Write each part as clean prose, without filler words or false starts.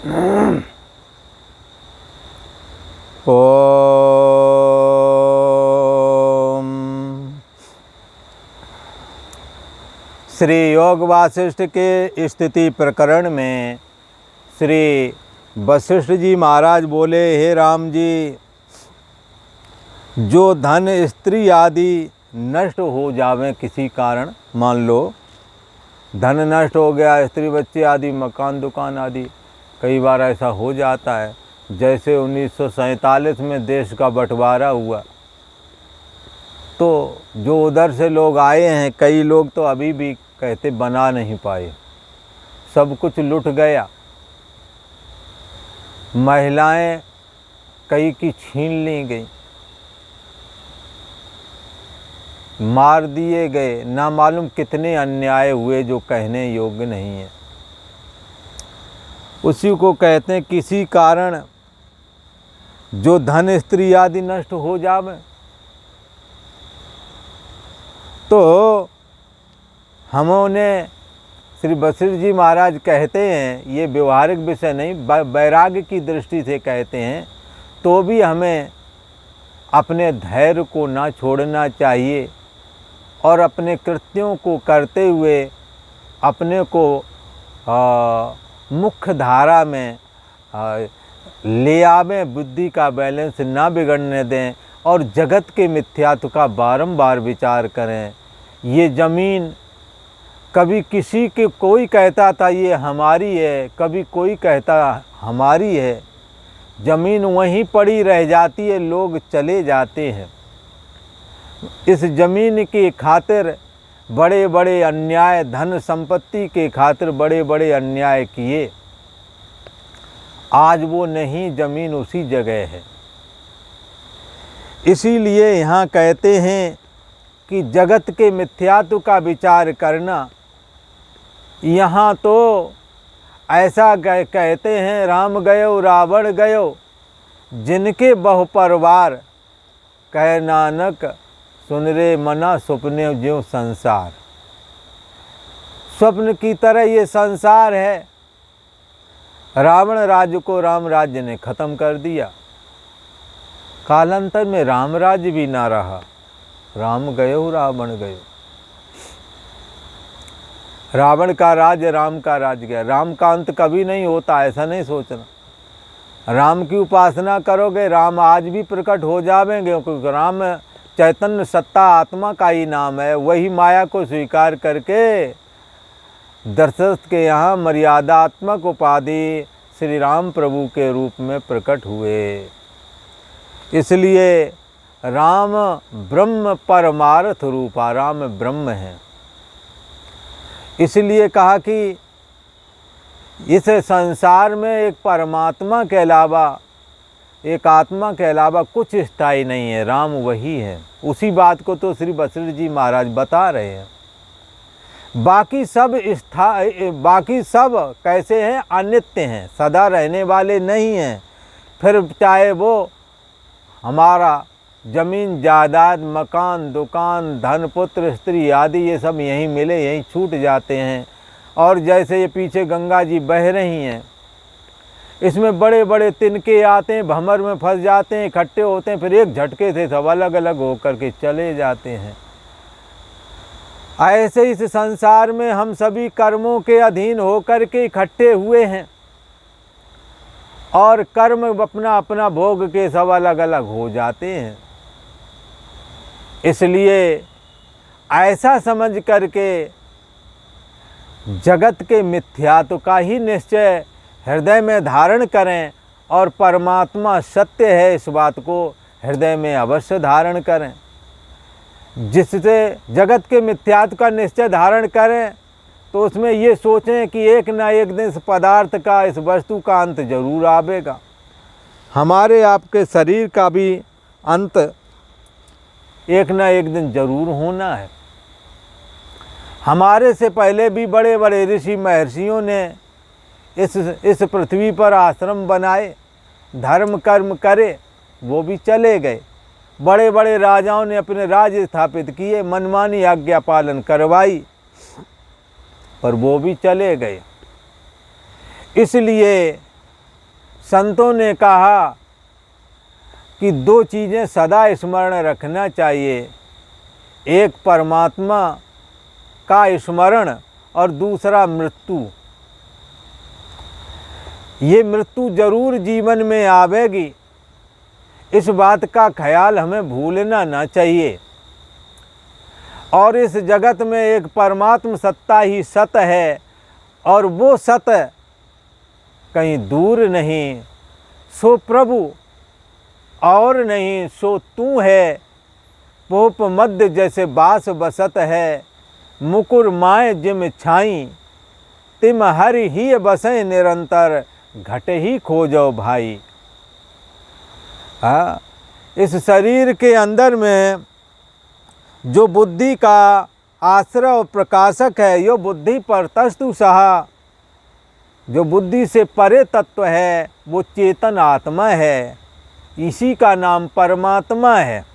ओम। श्री योग वासिष्ठ के स्थिति प्रकरण में श्री वशिष्ठ जी महाराज बोले, हे राम जी, जो धन स्त्री आदि नष्ट हो जावे किसी कारण, मान लो धन नष्ट हो गया, स्त्री बच्चे आदि, मकान दुकान आदि, कई बार ऐसा हो जाता है। जैसे 1947 में देश का बंटवारा हुआ तो जो उधर से लोग आए हैं, कई लोग तो अभी भी कहते बना नहीं पाए, सब कुछ लुट गया। महिलाएं कई की छीन ली गई, मार दिए गए, ना मालूम कितने अन्याय हुए जो कहने योग्य नहीं है। उसी को कहते हैं किसी कारण जो धन स्त्री आदि नष्ट हो जावे। तो हमने श्री वशिष्ठ जी महाराज कहते हैं, ये व्यवहारिक विषय नहीं, वैराग्य की दृष्टि से कहते हैं, तो भी हमें अपने धैर्य को ना छोड़ना चाहिए और अपने कृत्यों को करते हुए अपने को मुख्य धारा में ले आवें, बुद्धि का बैलेंस ना बिगड़ने दें और जगत के मिथ्यात्व का बारंबार विचार करें। ये ज़मीन कभी किसी के कोई कहता था ये हमारी है, कभी कोई कहता हमारी है, ज़मीन वहीं पड़ी रह जाती है, लोग चले जाते हैं। इस ज़मीन की खातिर बड़े बड़े अन्याय, धन संपत्ति के खातिर बड़े बड़े अन्याय किए, आज वो नहीं, ज़मीन उसी जगह है। इसीलिए यहाँ कहते हैं कि जगत के मिथ्यात्व का विचार करना। यहाँ तो ऐसा कहते हैं, राम गयो रावण गयो, जिनके बहु परवार, कह नानक सुन रे मना स्वप्ने ज्यों संसार। स्वप्न की तरह ये संसार है। रावण राज्य को राम राज्य ने ख़त्म कर दिया, कालांतर में राम राज्य भी ना रहा, राम गयो रावण गयो। रावण का राज्य, राम का राज्य गया। राम का अंत कभी नहीं होता, ऐसा नहीं सोचना। राम की उपासना करोगे, राम आज भी प्रकट हो जाएंगे, क्योंकि राम चैतन्य सत्ता आत्मा का ही नाम है। वही माया को स्वीकार करके दशरथ के यहाँ मर्यादात्मक उपाधि श्री राम प्रभु के रूप में प्रकट हुए। इसलिए राम ब्रह्म परमार्थ रूपा, राम ब्रह्म है। इसलिए कहा कि इस संसार में एक परमात्मा के अलावा, एक आत्मा के अलावा कुछ स्थायी नहीं है, राम वही है। उसी बात को तो श्री वशिष्ठ जी महाराज बता रहे हैं। बाकी सब कैसे हैं? अनित्य हैं, सदा रहने वाले नहीं हैं। फिर चाहे वो हमारा ज़मीन जायदाद, मकान दुकान, धन पुत्र स्त्री आदि, ये सब यहीं मिले यहीं छूट जाते हैं। और जैसे ये पीछे गंगा जी बह रही हैं, इसमें बड़े बड़े तिनके आते हैं, भंवर में फंस जाते हैं, इकट्ठे होते हैं, फिर एक झटके से सब अलग अलग होकर के चले जाते हैं। ऐसे इस संसार में हम सभी कर्मों के अधीन होकर के इकट्ठे हुए हैं और कर्म अपना अपना भोग के सब अलग अलग हो जाते हैं। इसलिए ऐसा समझ करके जगत के मिथ्यात्व का ही निश्चय हृदय में धारण करें और परमात्मा सत्य है इस बात को हृदय में अवश्य धारण करें। जिससे जगत के मिथ्यात्व का निश्चय धारण करें तो उसमें ये सोचें कि एक ना एक दिन इस पदार्थ का, इस वस्तु का अंत जरूर आवेगा। हमारे आपके शरीर का भी अंत एक ना एक दिन जरूर होना है। हमारे से पहले भी बड़े बड़े ऋषि महर्षियों ने इस पृथ्वी पर आश्रम बनाए, धर्म कर्म करे, वो भी चले गए। बड़े बड़े राजाओं ने अपने राज्य स्थापित किए, मनमानी आज्ञा पालन करवाई, पर वो भी चले गए। इसलिए संतों ने कहा कि दो चीज़ें सदा स्मरण रखना चाहिए, एक परमात्मा का स्मरण और दूसरा मृत्यु। ये मृत्यु जरूर जीवन में आवेगी, इस बात का ख्याल हमें भूलना ना चाहिए। और इस जगत में एक परमात्म सत्ता ही सत है, और वो सत कहीं दूर नहीं, सो प्रभु और नहीं सो तू है। पोप मध्य जैसे बास बसत है, मुकुर माए जिम छाई, तिम हरि ही बसें निरंतर, घट ही खोजो भाई। हाँ, इस शरीर के अंदर में जो बुद्धि का आश्रय और प्रकाशक है, यो बुद्धि पर तस्तु सहा, जो बुद्धि से परे तत्व है वो चेतन आत्मा है, इसी का नाम परमात्मा है।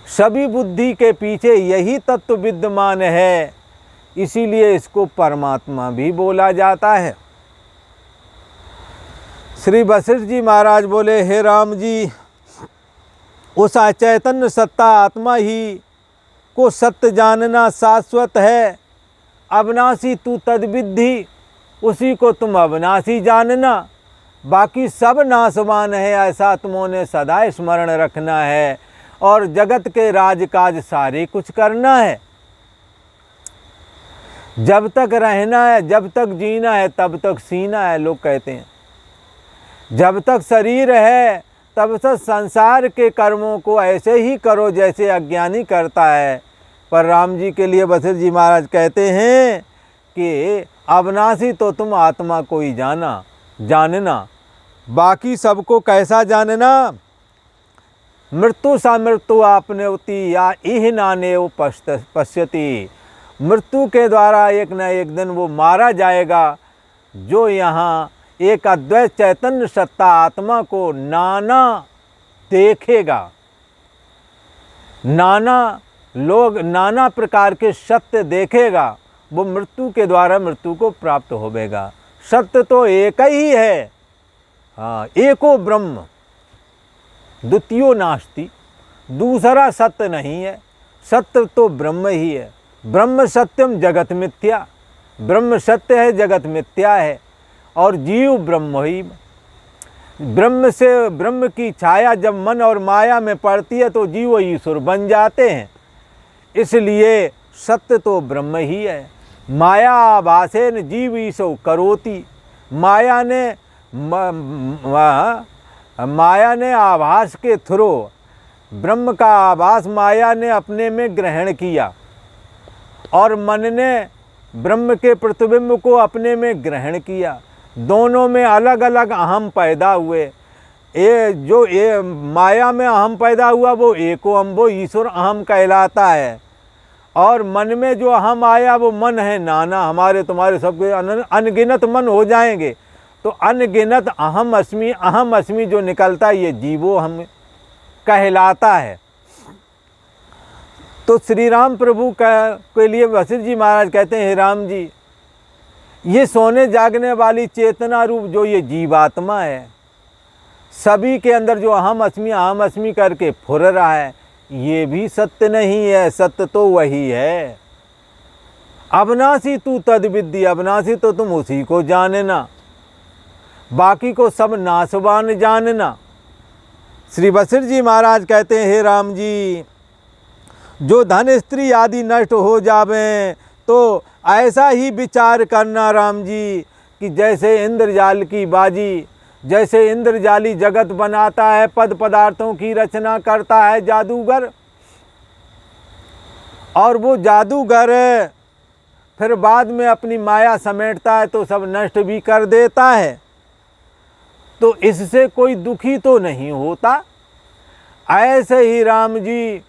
सभी बुद्धि के पीछे यही तत्व विद्यमान है, इसीलिए इसको परमात्मा भी बोला जाता है। श्री वशिष्ठ जी महाराज बोले, हे राम जी, उस अचैतन्य सत्ता आत्मा ही को सत्य जानना शाश्वत है। अविनाशी तू तद्विद्धि, उसी को तुम अविनाशी जानना, बाकी सब नाशवान है, ऐसा तुमने सदा स्मरण रखना है। और जगत के राजकाज सारे कुछ करना है, जब तक रहना है, जब तक जीना है, तब तक सीना है। लोग कहते हैं जब तक शरीर है तब तक संसार के कर्मों को ऐसे ही करो जैसे अज्ञानी करता है। पर राम जी के लिए वशिष्ठ जी महाराज कहते हैं कि अविनाशी तो तुम आत्मा को ही जानना, बाकी सबको कैसा जानना। मृत्यु सा मृत्यु आपने उती या इह नाने पश्यति, मृत्यु के द्वारा एक न एक दिन वो मारा जाएगा। जो यहाँ एक अद्वैत चैतन्य सत्ता आत्मा को नाना देखेगा, नाना प्रकार के सत्य देखेगा, वो मृत्यु के द्वारा मृत्यु को प्राप्त होवेगा। सत्य तो एक ही है, हाँ, एको ब्रह्म द्वितीयो नास्ति, दूसरा सत्य नहीं है। सत्य तो ब्रह्म ही है। ब्रह्म सत्यम जगत मिथ्या, ब्रह्म सत्य है, जगत मिथ्या है। और जीव ब्रह्म ही, ब्रह्म से ब्रह्म की छाया जब मन और माया में पड़ती है तो जीव ईश्वर बन जाते हैं। इसलिए सत्य तो ब्रह्म ही है। माया आभासेन जीव ईशो करोति, माया ने आभास के थ्रू ब्रह्म का आभास माया ने अपने में ग्रहण किया, और मन ने ब्रह्म के प्रतिबिंब को अपने में ग्रहण किया। दोनों में अलग अलग अहम पैदा हुए। जो माया में अहम पैदा हुआ वो एको अहम, वो ईश्वर अहम कहलाता है। और मन में जो अहम आया वो मन है नाना, हमारे तुम्हारे सबके अनगिनत मन हो जाएंगे। तो अनगिनत अहम अस्मि जो निकलता है ये जीवो हम कहलाता है। तो श्री राम प्रभु के लिए वशिष्ठ जी महाराज कहते हैं, हे राम जी, ये सोने जागने वाली चेतना रूप जो ये जीवात्मा है, सभी के अंदर जो अहम अस्मि करके फुर रहा है, ये भी सत्य नहीं है। सत्य तो वही है। अविनाशी तू तद्विद्धि, अविनाशी तो तुम उसी को जानना, बाकी को सब नाशवान जानना। श्री वशिष्ठ जी महाराज कहते हैं, हे राम जी, जो धन स्त्री आदि नष्ट हो जावें तो ऐसा ही विचार करना राम जी कि जैसे इंद्रजाल की बाजी, जैसे इंद्रजाली जगत बनाता है, पद पदार्थों की रचना करता है जादूगर, और वो जादूगर फिर बाद में अपनी माया समेटता है तो सब नष्ट भी कर देता है। तो इससे कोई दुखी तो नहीं होता। ऐसे ही राम जी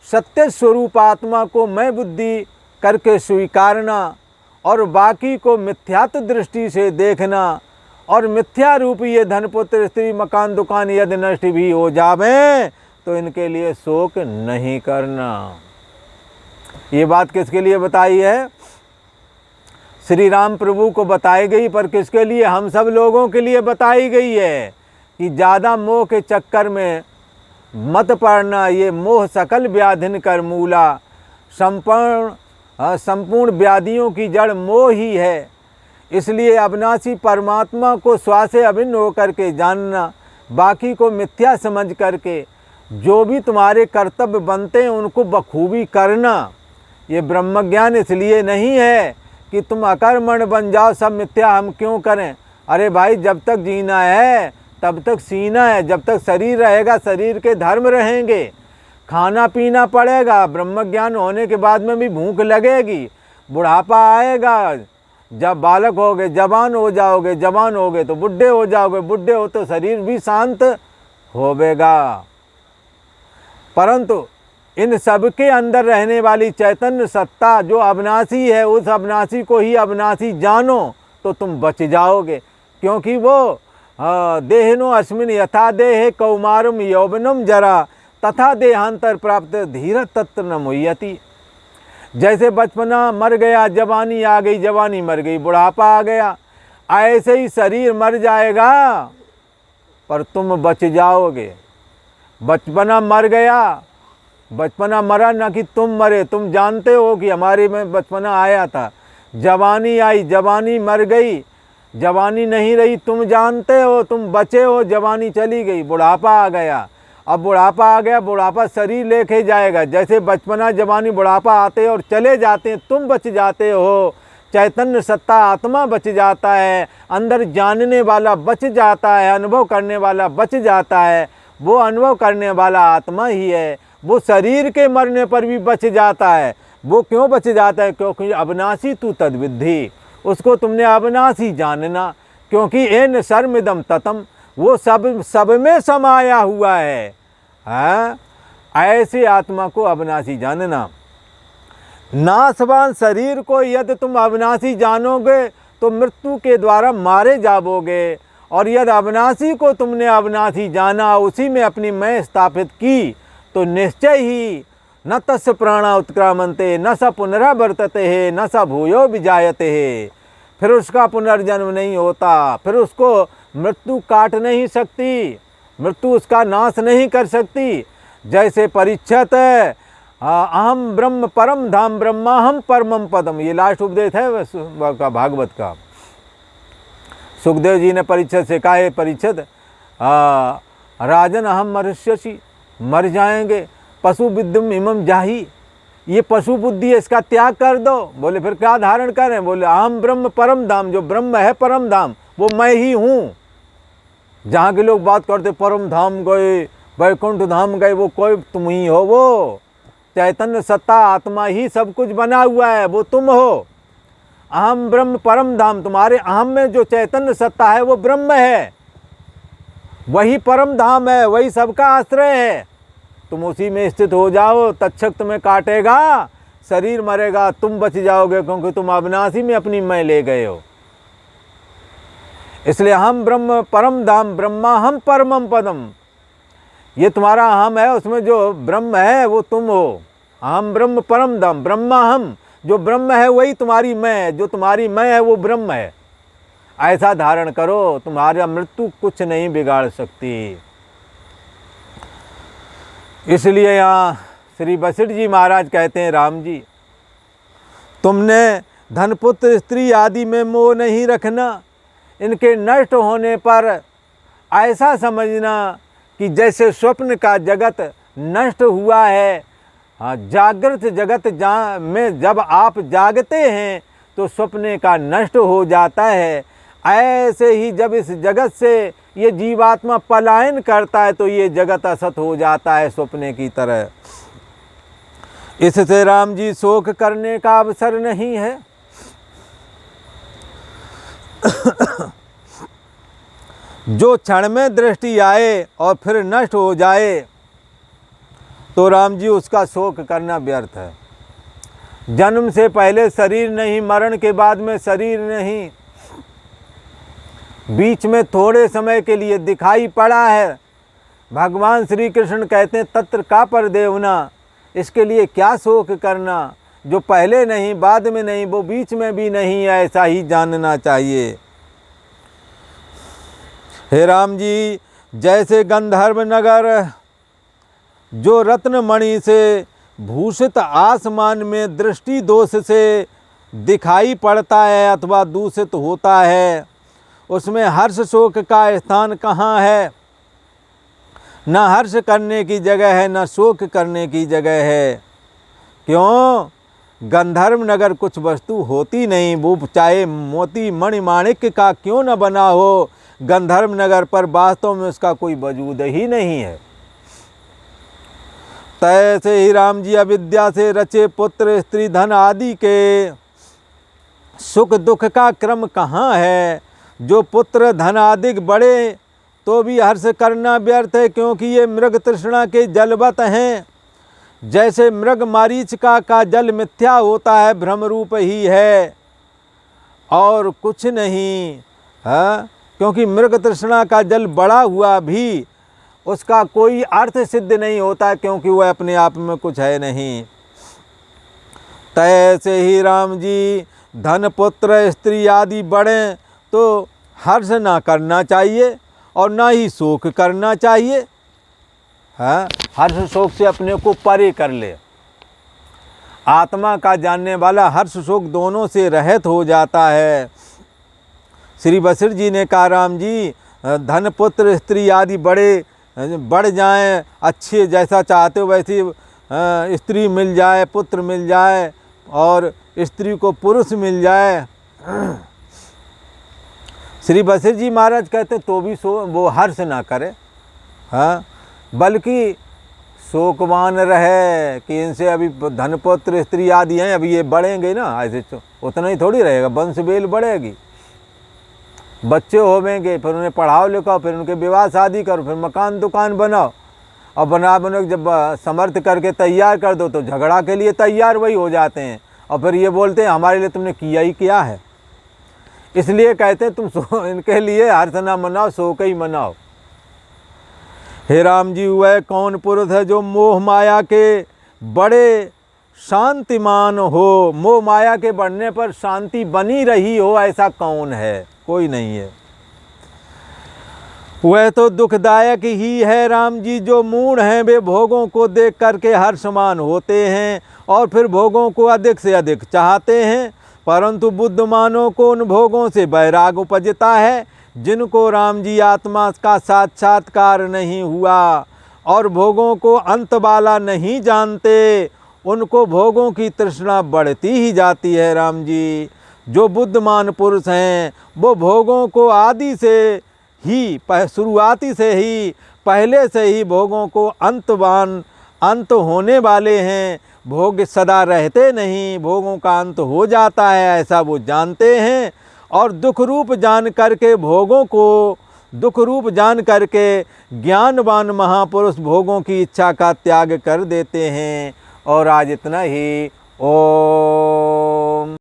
सत्य स्वरूप आत्मा को मैं बुद्धि करके स्वीकारना और बाकी को मिथ्यात्व दृष्टि से देखना, और मिथ्या रूप ये धनपुत्र स्त्री मकान दुकान यदि नष्ट भी हो जावें तो इनके लिए शोक नहीं करना। ये बात किसके लिए बताई है? श्री राम प्रभु को बताई गई, पर किसके लिए? हम सब लोगों के लिए बताई गई है कि ज़्यादा मोह के चक्कर में मत पड़ना। ये मोह सकल व्याधिन कर मूला, संपूर्ण व्याधियों की जड़ मोह ही है। इसलिए अविनाशी परमात्मा को श्वास से अभिन्न होकर के जानना, बाकी को मिथ्या समझ करके जो भी तुम्हारे कर्तव्य बनते हैं उनको बखूबी करना। ये ब्रह्म ज्ञान इसलिए नहीं है कि तुम अकर्मण बन जाओ, सब मिथ्या हम क्यों करें। अरे भाई, जब तक जीना है तब तक सीना है, जब तक शरीर रहेगा शरीर के धर्म रहेंगे, खाना पीना पड़ेगा। ब्रह्म ज्ञान होने के बाद में भी भूख लगेगी, बुढ़ापा आएगा, जब बालक होगे जवान हो जाओगे, जवान होगे तो बुढ़े हो जाओगे, बुढ़े हो तो शरीर भी शांत होवेगा। परंतु इन सब के अंदर रहने वाली चैतन्य सत्ता जो अविनाशी है, उस अविनाशी को ही अविनाशी जानो तो तुम बच जाओगे। क्योंकि वो देहिनो अस्मिन यथा देहे कौमारम यौवनम जरा तथा देहांतर प्राप्त धीर तत्र न मुह्यति। जैसे बचपना मर गया, जवानी आ गई, जवानी मर गई, बुढ़ापा आ गया, ऐसे ही शरीर मर जाएगा पर तुम बच जाओगे। बचपना मर गया, बचपना मरा ना कि तुम मरे। तुम जानते हो कि हमारे में बचपना आया था, जवानी आई, जवानी मर गई, जवानी नहीं रही, तुम जानते हो, तुम बचे हो, जवानी चली गई, बुढ़ापा आ गया। अब बुढ़ापा आ गया, बुढ़ापा शरीर लेके जाएगा। जैसे बचपना जवानी बुढ़ापा आते और चले जाते हैं, तुम बच जाते हो। चैतन्य सत्ता आत्मा बच जाता है, अंदर जानने वाला बच जाता है, अनुभव करने वाला बच जाता है। वो अनुभव करने वाला आत्मा ही है। वो शरीर के मरने पर भी बच जाता है। वो क्यों बच जाता है? क्योंकि अविनाशी तू तद्विद्धि, उसको तुमने अविनाशी जानना। क्योंकि एन सर्मिदम ततम, वो सब में समाया हुआ है। हाँ, ऐसे आत्मा को अविनाशी जानना। नाशवान शरीर को यदि तुम अविनाशी जानोगे तो मृत्यु के द्वारा मारे जाओगे, और यदि अविनाशी को तुमने अविनाशी जाना, उसी में अपनी मैं स्थापित की, तो निश्चय ही न तस्य प्राणा उत्क्रामन्ते न स पुनरावर्तते है न स भूयो विजायते है। फिर उसका पुनर्जन्म नहीं होता, फिर उसको मृत्यु काट नहीं सकती, मृत्यु उसका नाश नहीं कर सकती। जैसे परीक्षित अहम ब्रह्म परम धाम ब्रह्माहम परमम पदम, ये लास्ट उपदेश है भागवत का। सुखदेव जी ने परीक्षित से कहा है, परीक्षित राजन अहम मनुष्यसी, मर जाएंगे, पशु विद्युम इमम जाही, ये पशु बुद्धि है, इसका त्याग कर दो। बोले फिर क्या धारण करें? बोले अहम ब्रह्म परम धाम, जो ब्रह्म है परम धाम वो मैं ही हूँ। जहाँ के लोग बात करते परम धाम गए, वैकुंठ धाम गए, वो कोई तुम ही हो। वो चैतन्य सत्ता आत्मा ही सब कुछ बना हुआ है, वो तुम हो। अहम ब्रह्म परम धाम, तुम्हारे अहम में जो चैतन्य सत्ता है वो ब्रह्म है, वही परम धाम है, वही सबका आश्रय है। तुम उसी में स्थित हो जाओ, तत्क्षक तुम्हें काटेगा, शरीर मरेगा, तुम बच जाओगे, क्योंकि तुम अविनाशी में अपनी मैं ले गए हो। इसलिए हम ब्रह्म परम धाम ब्रह्मा हम परमम पदम, ये तुम्हारा अहम है, उसमें जो ब्रह्म है वो तुम हो। अहम ब्रह्म परम धाम ब्रह्मा हम, जो ब्रह्म है वही तुम्हारी मैं है, जो तुम्हारी मैं है वो ब्रह्म है। ऐसा धारण करो, तुम्हारा मृत्यु कुछ नहीं बिगाड़ सकती। इसलिए यहाँ श्री वशिष्ठ जी महाराज कहते हैं, राम जी तुमने धन पुत्र स्त्री आदि में मोह नहीं रखना, इनके नष्ट होने पर ऐसा समझना कि जैसे स्वप्न का जगत नष्ट हुआ है, जागृत जगत में जब आप जागते हैं तो स्वप्न का नष्ट हो जाता है, ऐसे ही जब इस जगत से ये जीवात्मा पलायन करता है तो ये जगत असत हो जाता है स्वप्ने की तरह। इससे राम जी शोक करने का अवसर नहीं है। जो क्षण में दृष्टि आए और फिर नष्ट हो जाए तो राम जी उसका शोक करना व्यर्थ है। जन्म से पहले शरीर नहीं, मरण के बाद में शरीर नहीं, बीच में थोड़े समय के लिए दिखाई पड़ा है। भगवान श्री कृष्ण कहते हैं तत्र का पर देवना, इसके लिए क्या शोक करना। जो पहले नहीं बाद में नहीं वो बीच में भी नहीं, ऐसा ही जानना चाहिए। हे राम जी, जैसे गंधर्व नगर जो रत्नमणि से भूषित आसमान में दृष्टि दोष से दिखाई पड़ता है अथवा दूषित होता है, उसमें हर्ष शोक का स्थान कहाँ है? न हर्ष करने की जगह है, न शोक करने की जगह है। क्यों? गंधर्व नगर कुछ वस्तु होती नहीं, वो चाहे मोती मणि माणिक्य का क्यों न बना हो, गंधर्व नगर पर वास्तव में उसका कोई वजूद ही नहीं है। तैसे ही राम जी अविद्या से रचे पुत्र स्त्री धन आदि के सुख दुख का क्रम कहाँ है? जो पुत्र धन आदि बड़े तो भी हर्ष करना व्यर्थ है, क्योंकि ये मृग तृष्णा के जलवत हैं। जैसे मृग मारीचिका का जल मिथ्या होता है, भ्रम रूप ही है और कुछ नहीं। हाँ, क्योंकि मृग तृष्णा का जल बड़ा हुआ भी उसका कोई अर्थ सिद्ध नहीं होता, क्योंकि वह अपने आप में कुछ है नहीं। तैसे ही राम जी धन पुत्र स्त्री आदि बढ़े तो हर्ष ना करना चाहिए और ना ही शोक करना चाहिए। हाँ, हर्ष शोक से अपने को परे कर ले। आत्मा का जानने वाला हर्ष शोक दोनों से रहित हो जाता है। श्री वशिष्ठ जी ने कहा, राम जी धन पुत्र स्त्री आदि बढ़ जाएं, अच्छे जैसा चाहते हो वैसी स्त्री मिल जाए, पुत्र मिल जाए और स्त्री को पुरुष मिल जाए। श्री वशिष्ठ जी महाराज कहते तो भी वो हर्ष ना करे, हाँ, बल्कि शोकवान रहे कि इनसे अभी धनपुत्र स्त्री आदि हैं, अभी ये बढ़ेंगे ना, ऐसे उतना ही थोड़ी रहेगा, वंश बेल बढ़ेगी, बच्चे होवेंगे, फिर उन्हें पढ़ाओ लिखाओ, फिर उनके विवाह शादी करो, फिर मकान दुकान बनाओ और बना जब समर्थ करके तैयार कर दो तो झगड़ा के लिए तैयार वही हो जाते हैं और फिर ये बोलते हैं हमारे लिए तुमने किया ही क्या है। इसलिए कहते हैं तुम इनके लिए हर्ष ना मनाओ, शोक ही मनाओ। हे राम जी, वह कौन पुरुष है जो मोह माया के बड़े शांतिमान हो? मोह माया के बढ़ने पर शांति बनी रही हो, ऐसा कौन है? कोई नहीं है। वह तो दुखदायक ही है राम जी। जो मूढ़ हैं वे भोगों को देख करके हर्षमान होते हैं और फिर भोगों को अधिक से अधिक चाहते हैं, परंतु बुद्धिमानों को उन भोगों से वैराग उपजता है। जिनको राम जी आत्मा का साक्षात्कार नहीं हुआ और भोगों को अंत वाला नहीं जानते, उनको भोगों की तृष्णा बढ़ती ही जाती है। राम जी, जो बुद्धिमान पुरुष हैं वो भोगों को आदि से ही, शुरुआती से ही, पहले से ही भोगों को अंत होने वाले हैं। भोग सदा रहते नहीं, भोगों का अंत हो जाता है, ऐसा वो जानते हैं। और दुख रूप जान करके भोगों को दुख रूप जान करके ज्ञानवान महापुरुष भोगों की इच्छा का त्याग कर देते हैं। और आज इतना ही। ओम।